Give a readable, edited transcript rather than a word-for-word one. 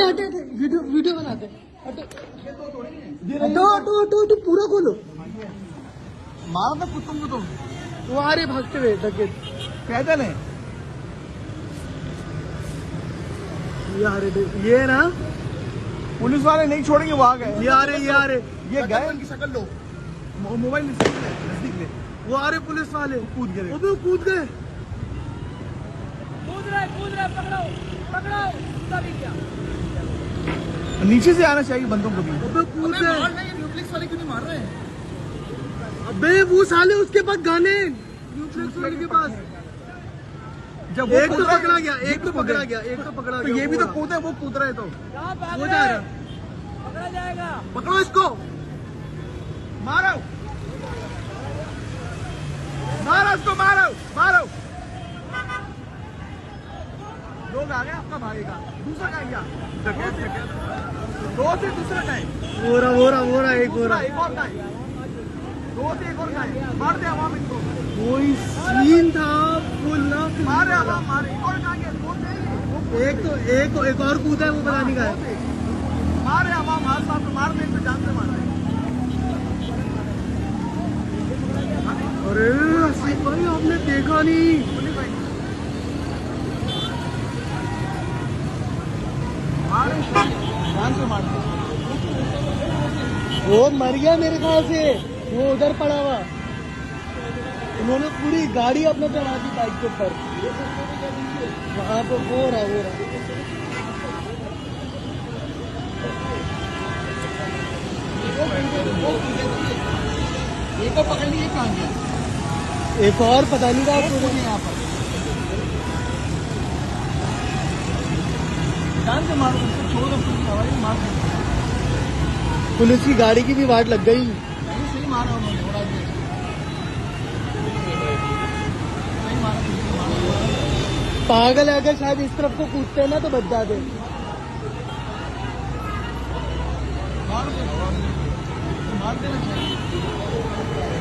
हटे वीडियो बनाते हटो पूरा खोलो मारा था कुत्तों को तो वो आ रहे भागते हुए डकैत पैदल है ये ना पुलिस वाले नहीं छोड़ेंगे वो आ गए ये आ रहे ये गए उनकी शक्ल लो मोबाइल नजदीक ले वो आ रहे पुलिस वाले कूद गए वो कूद गए कूद रहे पकड़ो उसका भी क्या नीचे से आना चाहिए बंदों को भी कूद गए न्यूक्लियस वाले क्यों नहीं मार रहे हैं अबे वो साले उसके पास गाने न्यूक्लियस वाले के पास जब एक तो पकड़ा गया एक तो पकड़ा गया तो ये भी तो कूदा है वो कूद रहे तो वो जा रहा पकड़ा जाएगा पकड़ो इसको मारो इसको मारो लोग आ गए आपका भाई का दूसरा का गया दो से दूसरा का है वो रहा एक और का है दो से एक और का है मार दे आवाम इनको कोई सीन था फुल ना मारे आवाम मारे एक और का गया दो से एक और कूदा है वो पता नहीं का है मारे आवाम हाथ साथ मार दे इनको जान से मार दे अरे आसिफ भाई आपने देखा नहीं वो मर गया मेरे ख्याल से वो उधर पड़ा हुआ उन्होंने पूरी गाड़ी अपने चढ़ा दी बाइक के ऊपर वहां पे वो रहा एक और पकड़ लिए कहाँ गया एक और पता नहीं था आपको यहाँ पर जान से मारो छोड़ दो हवाई मार पुलिस की गाड़ी की भी वाट लग गई सही मारा उन्होंने सही मारा पागल है अगर शायद इस तरफ को कूदते हैं ना तो बच जाते मार देना चाहिए